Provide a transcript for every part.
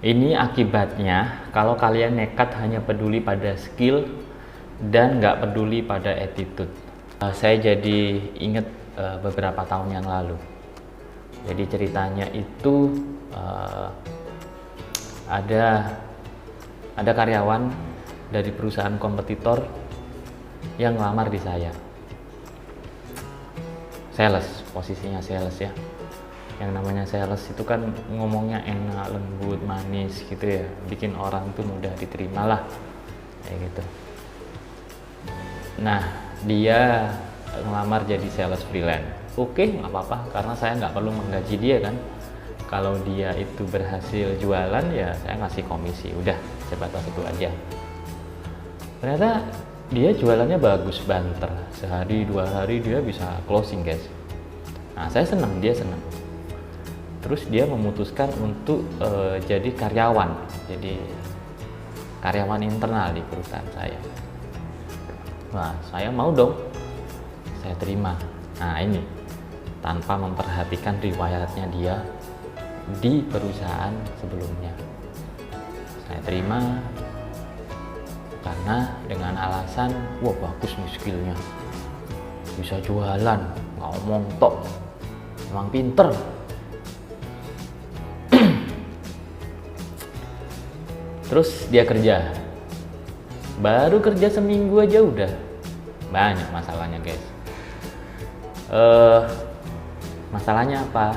Ini akibatnya kalau kalian nekat hanya peduli pada skill dan nggak peduli pada attitude. Saya jadi ingat beberapa tahun yang lalu. Jadi ceritanya itu ada karyawan dari perusahaan kompetitor yang ngelamar di saya. Sales, posisinya sales ya. Yang namanya sales itu kan ngomongnya enak, lembut, manis gitu ya, bikin orang tuh mudah diterima lah kayak gitu. Nah, dia ngelamar jadi sales freelance. Oke, nggak apa-apa, karena saya nggak perlu menggaji dia kan. Kalau dia itu berhasil jualan ya saya ngasih komisi, udah sebatas itu aja. Ternyata dia jualannya bagus banter, sehari 2 hari dia bisa closing guys. Nah, saya senang, dia senang. Terus dia memutuskan untuk jadi karyawan internal di perusahaan saya. Nah, saya mau dong, saya terima. Nah, ini tanpa memperhatikan riwayatnya dia di perusahaan sebelumnya. Saya terima karena dengan alasan, wah bagus nih skillnya, bisa jualan, ngomong tok, emang pinter. Terus dia kerja, baru kerja seminggu aja udah banyak masalahnya guys. Masalahnya apa?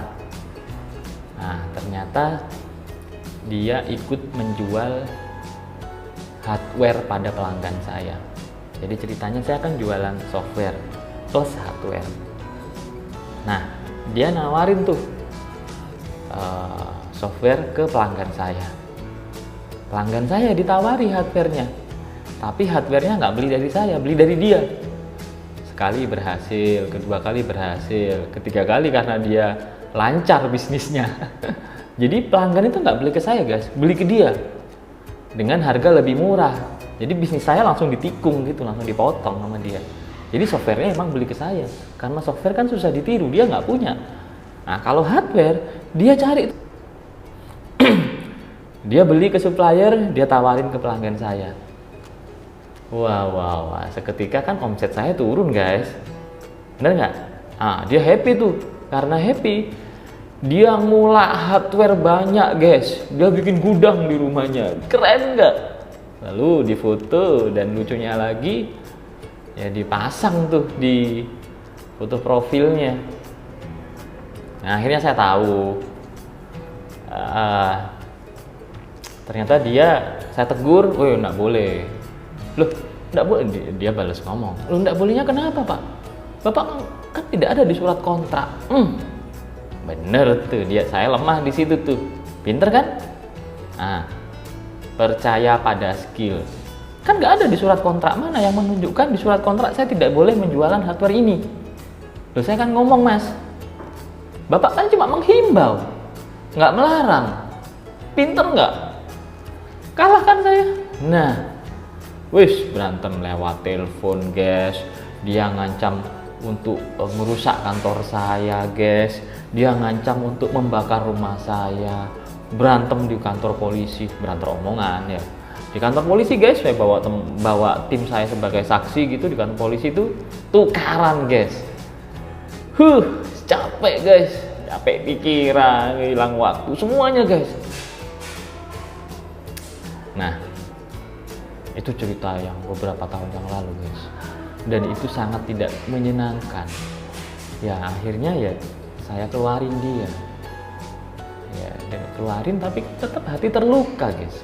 Nah, ternyata dia ikut menjual hardware pada pelanggan saya. Jadi ceritanya saya kan jualan software plus hardware. Nah, dia nawarin tuh software ke pelanggan saya. Pelanggan saya ditawari hardware-nya, tapi hardware-nya nggak beli dari saya, beli dari dia. Sekali berhasil, kedua kali berhasil, ketiga kali karena dia lancar bisnisnya. Jadi pelanggan itu nggak beli ke saya guys, beli ke dia dengan harga lebih murah. Jadi bisnis saya langsung ditikung gitu, langsung dipotong sama dia. Jadi softwarenya emang beli ke saya, karena software kan susah ditiru, dia nggak punya. Nah, kalau hardware dia cari, dia beli ke supplier, dia tawarin ke pelanggan saya. Wah, seketika kan omset saya turun guys, bener nggak? Ah, dia happy tuh, karena happy dia ngulak hardware banyak guys, dia bikin gudang di rumahnya, keren nggak? Lalu difoto dan lucunya lagi, ya dipasang tuh di foto profilnya. Nah, akhirnya saya tahu, ternyata saya tegur, woi nggak boleh. Loh, nggak boleh, dia balas ngomong, loh nggak bolehnya kenapa pak? Bapak kan tidak ada di surat kontrak. Bener tuh, saya lemah di situ tuh, pinter kan? Nah, percaya pada skill. Kan nggak ada di surat kontrak, mana yang menunjukkan di surat kontrak saya tidak boleh menjualan hardware ini? Loh, saya kan ngomong mas, bapak kan cuma menghimbau, nggak melarang. Pinter nggak? Kalah kan saya. Nah, wis berantem lewat telepon guys. Dia ngancam untuk merusak kantor saya guys. Dia ngancam untuk membakar rumah saya. Berantem di kantor polisi, berantem omongan ya. Di kantor polisi guys, saya bawa tim saya sebagai saksi gitu di kantor polisi itu tukaran guys. Capek guys, capek pikiran, hilang waktu semuanya guys. Nah, itu cerita yang beberapa tahun yang lalu guys, dan itu sangat tidak menyenangkan. Ya akhirnya ya saya keluarin dia, ya dan keluarin, tapi tetap hati terluka guys,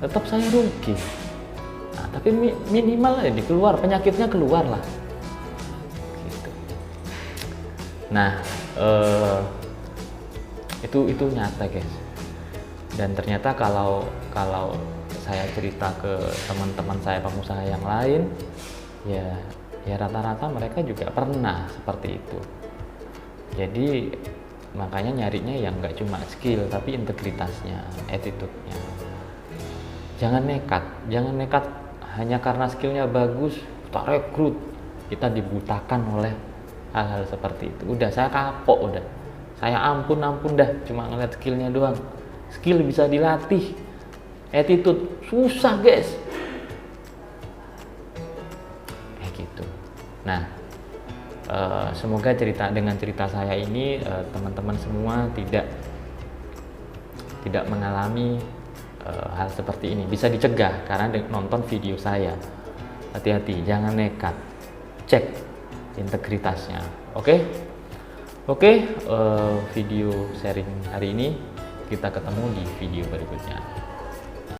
tetap saya rugi. Nah, tapi minimal ya dikeluar, penyakitnya keluar lah gitu. Nah, itu nyata guys. Dan ternyata kalau saya cerita ke teman-teman saya pengusaha yang lain, ya rata-rata mereka juga pernah seperti itu. Jadi makanya nyarinya yang nggak cuma skill tapi integritasnya, attitude-nya. Jangan nekat hanya karena skillnya bagus kita rekrut, kita dibutakan oleh hal-hal seperti itu. Udah saya kapok, udah saya ampun dah cuma ngeliat skillnya doang. skill bisa dilatih, attitude susah guys. Kayak gitu. Nah, semoga dengan cerita saya ini teman-teman semua tidak mengalami hal seperti ini, bisa dicegah karena nonton video saya. Hati-hati, jangan nekat, cek integritasnya. Oke, video sharing hari ini, kita ketemu di video berikutnya.